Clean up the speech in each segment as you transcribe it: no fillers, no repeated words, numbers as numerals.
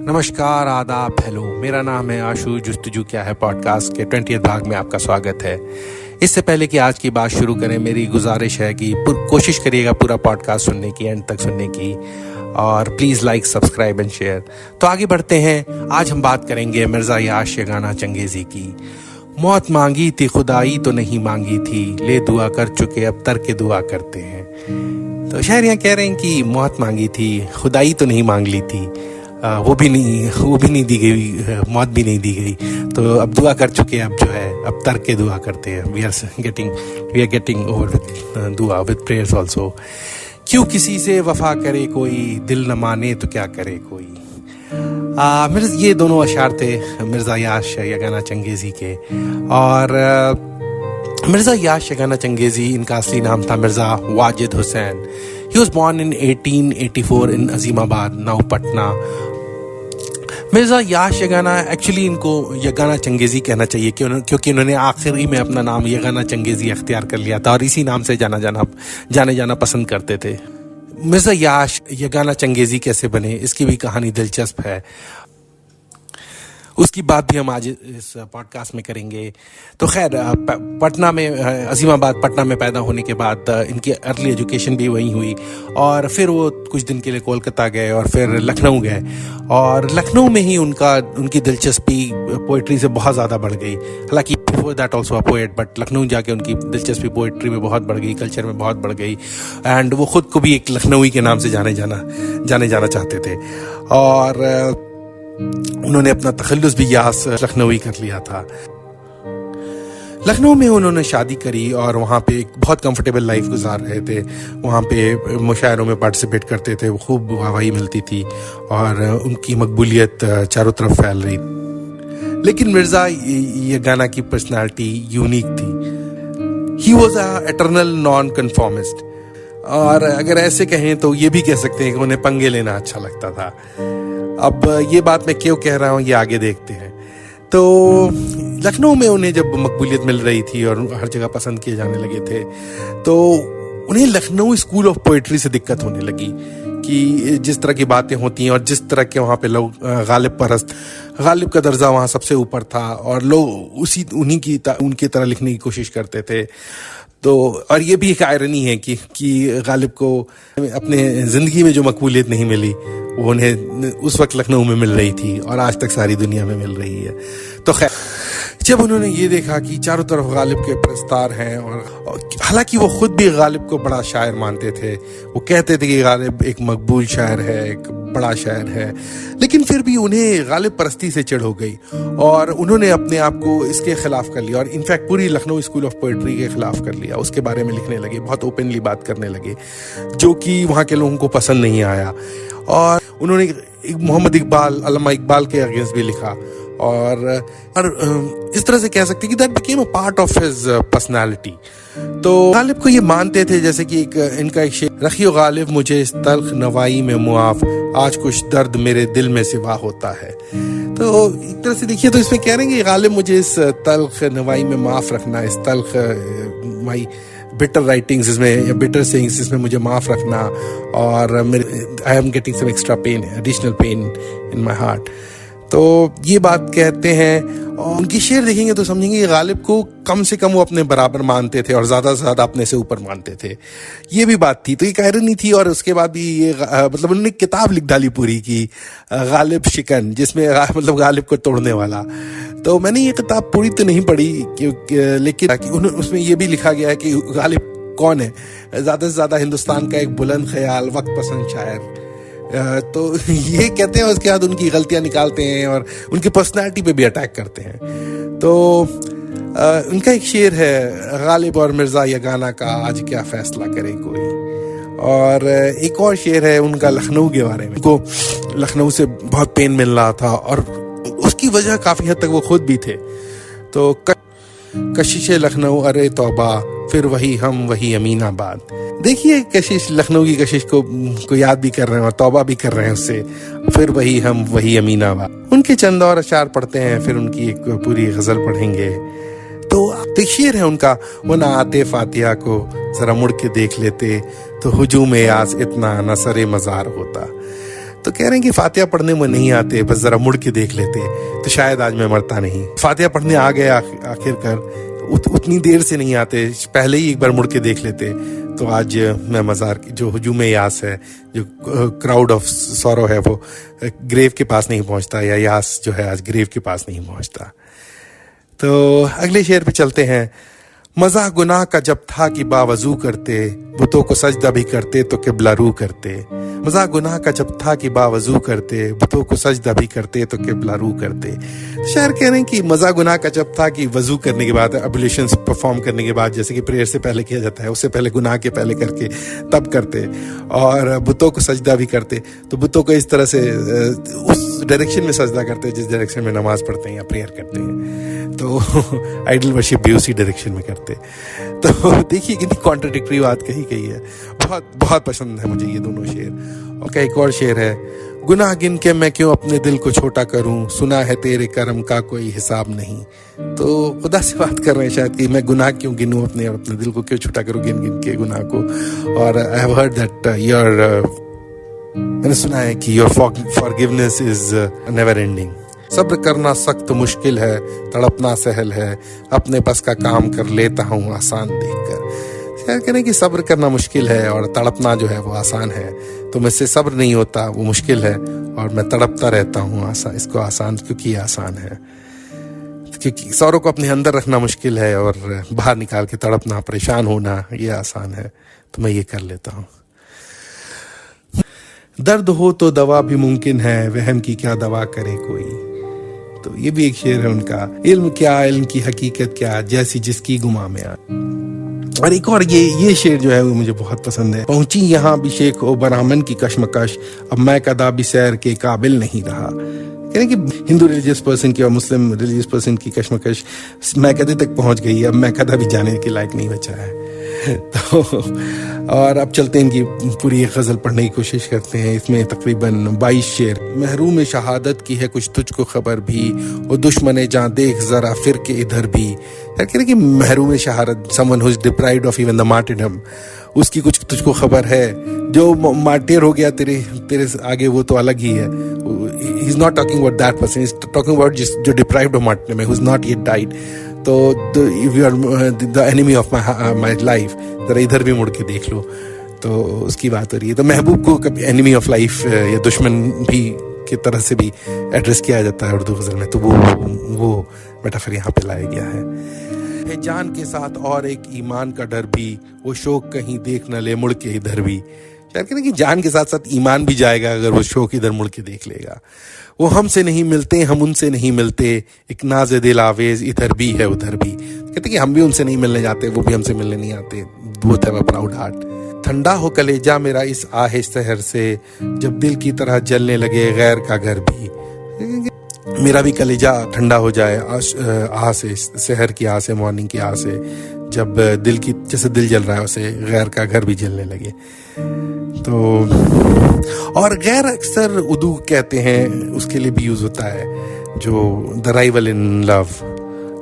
नमस्कार, आदाब, हेलो। मेरा नाम है आशु। जुस्तजू क्या है पॉडकास्ट के 20th भाग में आपका स्वागत है। इससे पहले कि आज की बात शुरू करें, मेरी गुजारिश है कि कोशिश करिएगा पूरा पॉडकास्ट सुनने की, एंड तक सुनने की, और please like, subscribe and share. तो आगे बढ़ते हैं। आज हम बात करेंगे मिर्ज़ा याश यगाना चंगेज़ी की। मौत मांगी थी खुदाई तो नहीं मांगी थी, ले दुआ कर चुके अब तर के दुआ करते हैं। तो शायर यहाँ कह रहे हैं कि मौत मांगी थी, खुदाई तो नहीं मांग ली थी, वो भी नहीं दी गई, मौत भी नहीं दी गई, तो अब दुआ कर चुके हैं, अब जो है अब तर के दुआ करते हैं। We are getting over with दुआ, विद प्रेयर्स ऑल्सो। क्यों किसी से वफा करे कोई, दिल न माने तो क्या करे कोई। ये दोनों अशार थे मिर्ज़ा याश यगाना चंगेज़ी के। और मिर्ज़ा याश यगाना चंगेज़ी, इनका असली नाम था Mirza Wajid Hussain. He was born in 1884 in Azimabad, now Patna. Mirza Yash Yagana, actually इनको यगाना चंगेज़ी कहना चाहिए क्योंकि इन्होंने आखिरी में अपना नाम यगाना चंगेज़ी अख्तियार कर लिया था और इसी नाम से जाने जाना पसंद करते थे। मिर्ज़ा याश यगाना चंगेज़ी कैसे बने, इसकी भी कहानी दिलचस्प है, उसकी बात भी हम आज इस पॉडकास्ट में करेंगे। तो खैर, पटना में, अजीमाबाद पटना में पैदा होने के बाद इनकी अर्ली एजुकेशन भी वहीं हुई, और फिर वो कुछ दिन के लिए कोलकाता गए और फिर लखनऊ गए, और लखनऊ में ही उनकी दिलचस्पी पोइट्री से बहुत ज़्यादा बढ़ गई। हालांकि before that also a poet, but Lucknow जाके उनकी दिलचस्पी पोइट्री में बहुत बढ़ गई, कल्चर में बहुत बढ़ गई, एंड वो खुद को भी एक लखनऊई के नाम से जाने जाना चाहते थे। और उन्होंने अपना तखल्लुस भी यास लखनऊई कर लिया था। लखनऊ में उन्होंने शादी करी और वहाँ पे एक बहुत कंफर्टेबल लाइफ गुजार रहे थे। वहाँ पे मुशायरों में पार्टिसिपेट करते थे, वो खूब वाहवाही मिलती थी और उनकी मकबूलियत चारों तरफ फैल रही। लेकिन मिर्ज़ा यगाना की पर्सनालिटी यूनिक थी। He was a eternal non conformist, और अगर ऐसे कहें तो ये भी कह सकते हैं कि उन्हें पंगे लेना अच्छा लगता था। अब ये बात मैं क्यों कह रहा हूँ, ये आगे देखते हैं। तो लखनऊ में उन्हें जब मकबूलियत मिल रही थी और हर जगह पसंद किए जाने लगे थे, तो उन्हें लखनऊ स्कूल ऑफ पोइट्री से दिक्कत होने लगी कि जिस तरह की बातें होती हैं और जिस तरह के वहाँ पे लोग गालिब का दर्जा वहाँ सबसे ऊपर था, और लोग उनकी तरह लिखने की कोशिश करते थे। तो और ये भी एक आयरनी है कि गालिब को अपने ज़िंदगी में जो मकबूलियत नहीं मिली, वो उन्हें उस वक्त लखनऊ में मिल रही थी और आज तक सारी दुनिया में मिल रही है। तो खैर, जब उन्होंने ये देखा कि चारों तरफ गालिब के प्रस्तार हैं, और हालांकि वो खुद भी गालिब को बड़ा शायर मानते थे, वो कहते थे कि गालिब एक मकबूल शायर है, एक बड़ा शायर है, लेकिन फिर भी उन्हें गालिब परस्ती से चिढ़ हो गई और उन्होंने अपने आप को इसके खिलाफ कर लिया, और इनफैक्ट पूरी लखनऊ स्कूल ऑफ पोइट्री के खिलाफ कर लिया। उसके बारे में लिखने लगे, बहुत ओपनली बात करने लगे, जो कि वहाँ के लोगों को पसंद नहीं आया। और उन्होंने मोहम्मद इकबाल, अल्लामा इकबाल के अगेंस्ट भी लिखा, और इस तरह से कह सकते हैं कि that became a part of his personality. तो गालिब को ये मानते थे, जैसे कि इनका एक शेर, रखियो गालिब मुझे इस तल्ख नवाई में मुआफ, आज कुछ दर्द मेरे दिल में सिवा होता है। तो एक तरह से देखिए तो इसमें कह रहे हैं कि गालिब मुझे इस तल्ख नवाई में माफ रखना, इस तल्ख माई बिटर राइटिंग्स इसमें, या बिटर सेइंग्स इसमें मुझे माफ रखना, और I am getting some extra pain, additional pain in my heart. तो ये बात कहते हैं, और उनकी शेर देखेंगे तो समझेंगे कि गालिब को कम से कम वो अपने बराबर मानते थे और ज़्यादा से ज़्यादा अपने से ऊपर मानते थे। ये भी बात थी, तो ये आयरनी थी। और उसके बाद भी ये मतलब उन्होंने किताब लिख डाली पूरी की, गालिब शिकन, जिसमें मतलब गालिब को तोड़ने वाला। तो मैंने ये किताब पूरी तो नहीं पढ़ी, लेकिन उसमें ये भी लिखा गया है कि गालिब कौन है, ज़्यादा से ज़्यादा हिंदुस्तान का एक बुलंद ख्याल, वक्त पसंद शायर। तो ये कहते हैं, उसके बाद उनकी गलतियां निकालते हैं और उनकी पर्सनालिटी पे भी अटैक करते हैं। तो उनका एक शेर है, गालिब और मिर्ज़ा यगाना का आज क्या फैसला करे कोई। और एक और शेर है उनका लखनऊ के बारे में, उनको लखनऊ से बहुत पेन मिल रहा था और उसकी वजह काफ़ी हद तक वो खुद भी थे। तो कशिश लखनऊ अरे तौबा, फिर वही हम वही अमीनाबाद। देखिए, कशिश, लखनऊ की कशिश को याद भी कर रहे हैं और तौबा भी कर रहे हैं उससे, फिर वही हम वही अमीनाबाद। उनके चंद और अशार पढ़ते हैं, फिर उनकी एक पूरी गजल पढ़ेंगे। तो शेर है उनका, वो ना आते फातिहा को जरा मुड़ के देख लेते, तो हुजूम यास इतना न सरे मजार होता। तो कह रहे हैं कि फातिहा पढ़ने में नहीं आते, बस जरा मुड़ के देख लेते तो शायद आज मैं मरता नहीं। फातिहा पढ़ने आ गए आखिरकार, उतनी देर से नहीं आते, पहले ही एक बार मुड़ के देख लेते तो आज मैं मज़ार की जो हुजूम यास है, जो क्राउड ऑफ सॉरो है, वो ग्रेव के पास नहीं पहुंचता, या यास जो है आज ग्रेव के पास नहीं पहुंचता। तो अगले शेर पे चलते हैं। मज़ा गुनाह का जब था कि बावजू करते, बुतों को सजदा भी करते तो किबला रू करते। मज़ा गुनाह का जब था कि बावजू करते, बुतों को सजदा भी करते तो किबला रू करते। शायर कह रहे हैं कि मज़ा गुनाह का जब था कि वजू करने के बाद, अब्लूशंस परफॉर्म करने के बाद, जैसे कि प्रेयर से पहले किया जाता है, उससे पहले गुनाह के पहले करके तब करते, और बुतों को सजदा भी करते। तो बुतों को इस तरह से उस डायरेक्शन में सजदा करते जिस डायरेक्शन में नमाज पढ़ते हैं या प्रेयर करते हैं, तो आइडल वर्शिप भी उसी डायरेक्शन में करते। तो देखिए कितनी कॉन्ट्रडिक्टरी बात कही गई है। बहुत बहुत पसंद है मुझे ये दोनों शेर। और एक और शेर है, गुनाह गिन के मैं क्यों अपने दिल को छोटा करूं, सुना है तेरे करम का कोई हिसाब नहीं। तो खुदा से बात कर रहे हैं शायद कि मैं गुनाह क्यों गिनूं, अपने दिल को क्यों छोटा करूं गिन गिन के गुनाह को। और आई हैव हर्ड दैट मैंने सुना है कि your forgiveness is never ending. सब्र करना सख्त मुश्किल है, तड़पना सहल है, अपने बस का काम कर लेता हूँ आसान देखकर। शायद कहने कि सब्र करना मुश्किल है और तड़पना जो है वो आसान है, तो मुझसे सब्र नहीं होता, वो मुश्किल है, और मैं तड़पता रहता हूँ इसको आसान, क्योंकि ये आसान है। क्योंकि सौरों को अपने अंदर रखना मुश्किल है और बाहर निकाल के तड़पना, परेशान होना, ये आसान है, तो मैं ये कर लेता हूँ। दर्द हो तो दवा भी मुमकिन है, वहम की क्या दवा करे कोई। तो ये भी एक शेर है उनका। इल्म क्या, इल्म की हकीकत क्या, जैसी जिसकी गुमा में आ। और एक और ये शेर जो है वो मुझे बहुत पसंद है। पहुंची यहाँ भी शेख ओ बरामन की कश्मकश, अब मैं कदा भी सैर के काबिल नहीं रहा। यानी कि हिंदू रिलीजियस पर्सन की और मुस्लिम रिलीजियस पर्सन की कश्मकश मैं कदे तक पहुंच गई, अब मैं कदा भी जाने के लायक नहीं बचा है। तो और अब चलते हैं, इनकी पूरी गज़ल पढ़ने की कोशिश करते हैं। इसमें तकरीबन 22 शेर। महरूम शहादत की है कुछ तुझको खबर भी, वो दुश्मने जहाँ देख जरा फिर के इधर भी। यार कह रहे कि महरूम शहादत, someone who is deprived of even the martyrdom, उसकी कुछ तुझको खबर है। जो मार्टियर हो गया तेरे आगे, वो तो अलग ही है। He is not talking about that person, is talking about जो डिप्राइव्ड ऑफ मार्टिरडम है, who is not yet died. तो if you are the enemy of my life, जरा इधर भी मुड़ के देख लो, तो उसकी बात हो रही है। तो महबूब को कभी एनिमी ऑफ लाइफ या दुश्मन भी की तरह से भी एड्रेस किया जाता है उर्दू गज़ल में, तो वो मेटाफर यहाँ पे लाया गया है। जान के साथ और एक ईमान का डर भी, वो शौक कहीं देख न ले मुड़ के इधर भी। शायद कहते हैं कि जान के साथ साथ ईमान भी जाएगा अगर वो शौक इधर मुड़ के देख लेगा। वो हमसे नहीं मिलते, हम उनसे नहीं मिलते, एक नाज दिल आवेज इधर भी है उधर भी। कहते कि हम भी उनसे नहीं मिलने जाते, वो भी हमसे मिलने नहीं आते। Both have a proud heart. ठंडा हो कलेजा मेरा इस आहे सहर से, जब दिल की तरह जलने लगे गैर का घर भी। मेरा भी कलेजा ठंडा हो जाए आह से, सहर की आह से, मॉर्निंग की आह से, जब दिल की, जैसे दिल जल रहा है उसे गैर का घर भी जलने लगे। तो और गैर अक्सर उर्दू कहते हैं, उसके लिए भी यूज होता है, जो द राइवल इन लव,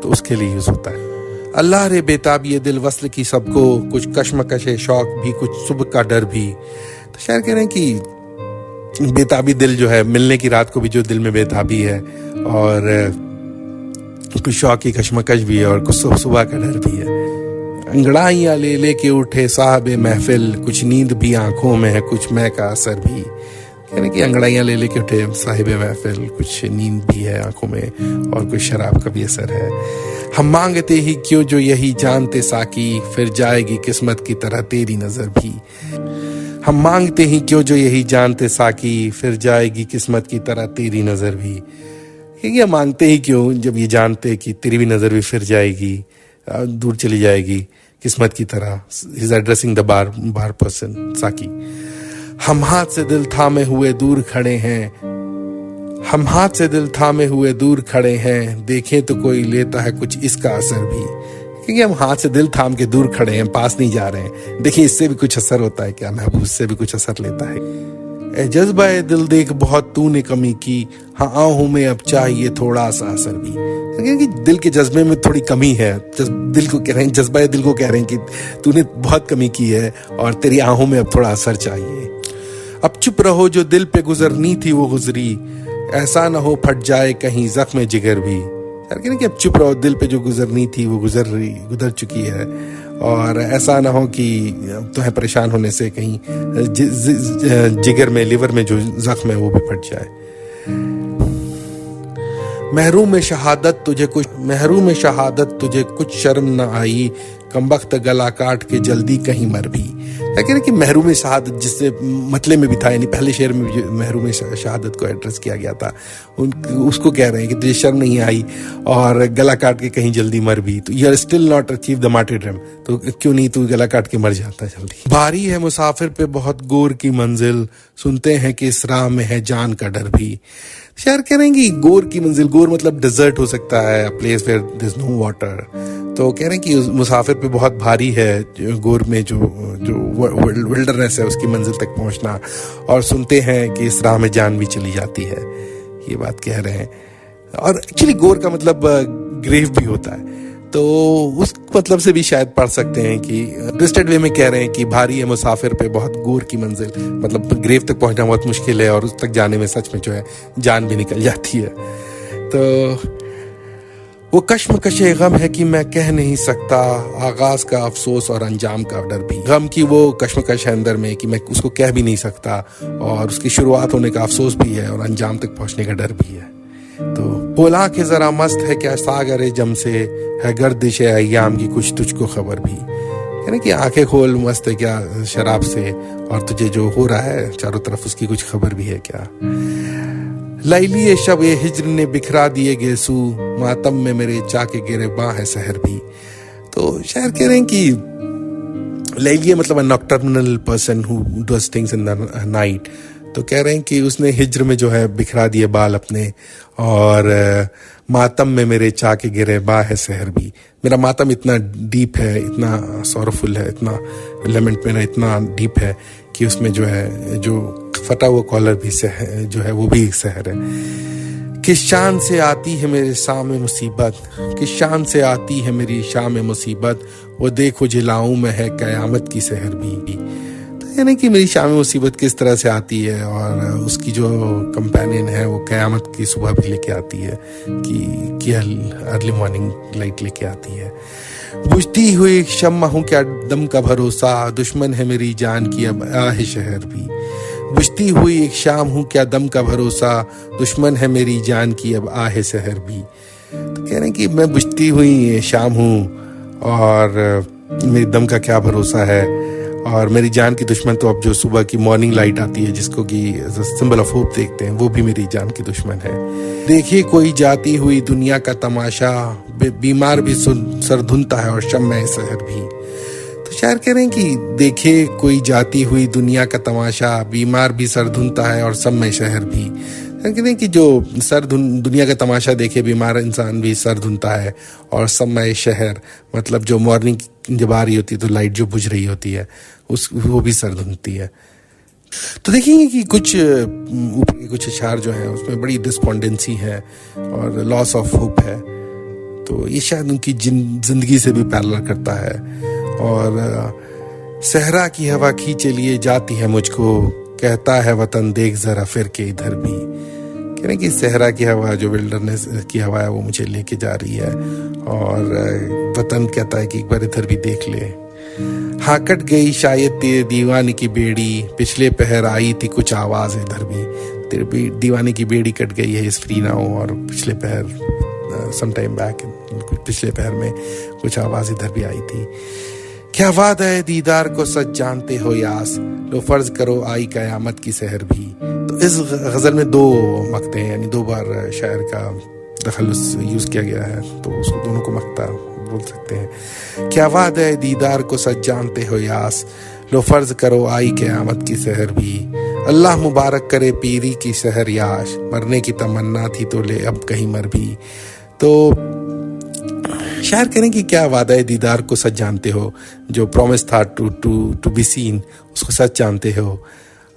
तो उसके लिए यूज होता है। अल्लाह रे बेताब ये दिल वस्ल की सबको, कुछ कश्मकश शौक भी, कुछ सुबह का डर भी। तो शायर कह रहे हैं कि बेताबी दिल जो है, मिलने की रात को भी जो दिल में बेताबी है, और कुछ शौक की कश्मकश भी है, और कुछ सुबह का डर भी है। अंगड़ाइयाँ ले लेके उठे साहबे महफिल, कुछ नींद भी आंखों में है, कुछ मैं का असर भी। यानी कि अंगड़ाइयाँ ले लेके उठे साहिबे महफिल, कुछ नींद भी है आंखों में, और कुछ शराब का भी असर है। हम मांगते ही क्यों जो यही जानते साकी, फिर जाएगी किस्मत की तरह तेरी नजर भी। हम मांगते ही क्यों जो यही जानते साकी, फिर जाएगी किस्मत की तरह तेरी नजर भी। ये मांगते ही क्यों जब ये जानते कि तेरी भी नजर भी फिर जाएगी, दूर चली जाएगी किस्मत की तरह। Is addressing the bar person साकी। हम हाथ से दिल थामे हुए दूर खड़े हैं, हम हाथ से दिल थामे हुए दूर खड़े हैं, देखें तो कोई लेता है कुछ इसका असर भी। क्योंकि हम हाथ से दिल थाम के दूर खड़े हैं, पास नहीं जा रहे हैं, देखिए इससे भी कुछ असर होता है क्या, महबूब से भी कुछ असर लेता है। जज्बा दिल देख बहुत तूने कमी की, हाँ आहूं में अब चाहिए थोड़ा सा असर भी। क्योंकि दिल के जज्बे में थोड़ी कमी है, दिल को कह रहे हैं, जज्बा दिल को कह रहे हैं कि तूने बहुत कमी की है और तेरी आहों में अब थोड़ा असर चाहिए। अब चुप रहो जो दिल पे गुजरनी थी वो गुजरी, ऐसा ना हो फट जाए कहीं जख्म जिगर भी। यार कि अब चुप रहो, दिल पे जो गुजरनी थी वो गुजर चुकी है, और ऐसा ना हो कि तुम्हें परेशान होने से कहीं जिगर में, लिवर में जो जख्म है वो भी फट जाए। महरूम में शहादत तुझे कुछ शर्म न आई, कमबख्त गला काट के जल्दी कहीं मर भी। कह रहे कि महरूम शहादत, जिससे मतले में भी था, यानी पहले शेर में भी महरूम शहादत को एड्रेस किया गया था, उसको कह रहे हैं कि तुझे शर्म नहीं आई और गला काट के कहीं जल्दी मर भी, तो you are still not achieve the martyrdom, तो क्यों नहीं तू गला काट के मर जाता जल्दी। भारी है मुसाफिर पे बहुत गोर की मंजिल, सुनते हैं कि इस राह में है जान का डर भी। शायर कह रहे हैं कि गोर की मंजिल, गोर मतलब डिजर्ट हो सकता है, place where there is no water, तो कह रहे हैं कि मुसाफिर पे बहुत भारी है गोर में जो विल्डरनेस है उसकी मंजिल तक पहुंचना, और सुनते हैं कि इस राह में जान भी चली जाती है, ये बात कह रहे हैं। और एक्चुअली गोर का मतलब ग्रेव भी होता है, तो उस मतलब से भी शायद पढ़ सकते हैं कि ट्विस्टेड वे में कह रहे हैं कि भारी है मुसाफिर पे बहुत गोर की मंजिल, मतलब ग्रेव तक पहुंचना बहुत मुश्किल है, और उस तक जाने में सच में जो है जान भी निकल जाती है। तो वो कश्मकशे गम है कि मैं कह नहीं सकता, आगाज का अफसोस और अंजाम का डर भी। गम की वो कश्मकश है अंदर में कि मैं उसको कह भी नहीं सकता, और उसकी शुरुआत होने का अफसोस भी है, और अंजाम तक पहुंचने का डर भी है। तो बोला कि जरा मस्त है क्या सागरे जम से, है गर्दिश अय्याम की कुछ तुझको खबर भी। यानी कि आंखें खोल, मस्त है क्या शराब से, और तुझे जो हो रहा है चारों तरफ उसकी कुछ खबर भी है क्या। लैली शब ये हिज्र ने बिखरा दिए गेसू, मातम में मेरे चाके गिरे बाँ है सहर भी। तो शायर कह रहे हैं कि लैली मतलब a nocturnal person who does things in the night, तो कह रहे हैं कि उसने हिज्र में जो है बिखरा दिए बाल अपने, और मातम में मेरे चाके गिरे बाँ है सहर भी। मेरा मातम इतना डीप है, इतना सॉरफुल है, इतना लेमेंट मेरा इतना डीप है कि उसमें जो है जो फटा हुआ कॉलर भी जो है वो भी एक सहर है। किस शान से आती है मेरे शाम मुसीबत, किस शान से आती है मेरी शाम मुसीबत, वो देखो जिलाऊं में है कयामत की सहर भी। तो यानी कि मेरी शाम मुसीबत किस तरह से आती है, और उसकी जो कंपेनियन है वो कयामत की सुबह भी लेके आती है, कि अर्ली मॉर्निंग लाइट लेके आती है। बुझती हुई शम्मा हूँ क्या दम का भरोसा, दुश्मन है मेरी जान की अब आहे शहर भी। बुझती हुई एक शाम हूँ क्या दम का भरोसा, दुश्मन है मेरी जान की अब आहे शहर भी। तो कह रहे हैं कि मैं बुझती हुई शाम हूँ, और मेरी दम का क्या भरोसा है, और मेरी जान की दुश्मन तो अब जो सुबह की मॉर्निंग लाइट आती है जिसको कि सिंबल ऑफ होप देखते हैं, वो भी मेरी जान की दुश्मन है। देखिए कोई जाती हुई दुनिया का तमाशा, बीमार भी सर धुनता है और शम्मे सहर भी। तो शायर कह रहे हैं कि देखे कोई जाती हुई दुनिया का तमाशा, बीमार भी सर धुनता है और शम्मे शहर भी। कहते हैं कि जो दुनिया का तमाशा देखे बीमार इंसान भी सर धुनता है, और शम्मे शहर मतलब जो मॉर्निंग जब आ रही होती है तो लाइट जो बुझ रही होती है वो भी सर धुनती है। तो देखेंगे कि कुछ ऊपर के कुछ अशार जो हैं उसमें बड़ी डिस्पोंडेंसी है और लॉस ऑफ होप है, तो ये शायद उनकी जिंदगी से भी पैरेलल करता है। और सहरा की हवा खींचे लिए जाती है मुझको, कहता है वतन देख जरा फिर के इधर भी। कह रहे कि सहरा की हवा जो विल्डरनेस की हवा है वो मुझे लेके जा रही है, और वतन कहता है कि एक बार इधर भी देख ले। हाँ कट गई शायद तेरे दीवाने की बेड़ी, पिछले पहर आई थी कुछ आवाज इधर भी। तेरे दीवाने की बेड़ी कट गई है इस फ्री नाउ, और पिछले पहर सम टाइम बैक पिछले पहर में कुछ आवाज इधर भी आई थी। क्या वादा है दीदार को सच जानते हो यास, लो फर्ज करो आई कयामत की सहर भी। तो इस गजल में दो मक्ते हैं, यानी दो बार शायर का दखलुस यूज किया गया है, तो उसको दोनों को मक्ता बोल सकते हैं। क्या वादा है दीदार को सच जानते हो यास, लो फर्ज करो आई कयामत की सहर भी। अल्लाह मुबारक करे पीरी की सहर याश, मरने की तमन्ना थी तो ले अब कहीं मर भी। तो शायर करें कि क्या वादा है दीदार को सच जानते हो, जो प्रॉमिस था टू बी सीन उसको सच जानते हो,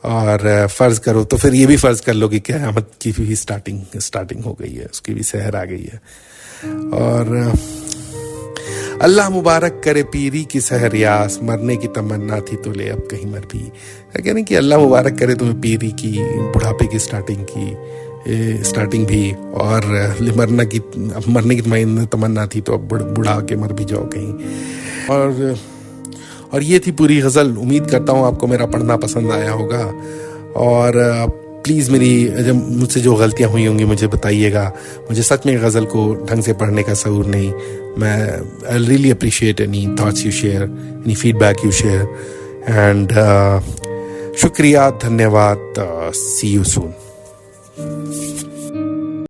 और फर्ज करो तो फिर ये भी फर्ज कर लो कि क़यामत की भी स्टार्टिंग हो गई है, उसकी भी सहर आ गई है। और अल्लाह मुबारक करे पीरी की सहरियास, मरने की तमन्ना थी तो ले अब कहीं मर भी। कहने कि अल्लाह मुबारक करे तुम्हें पीरी की, बुढ़ापे की स्टार्टिंग भी, और मरने की तमन्ना थी तो अब बुढ़ा के मर भी जाओ कहीं। और ये थी पूरी गज़ल। उम्मीद करता हूँ आपको मेरा पढ़ना पसंद आया होगा, और प्लीज़ जब मुझसे जो गलतियाँ हुई होंगी मुझे बताइएगा। मुझे सच में गज़ल को ढंग से पढ़ने का शऊर नहीं। I really appreciate any thoughts you share, any feedback you share, and शुक्रिया, धन्यवाद, सी यू सून।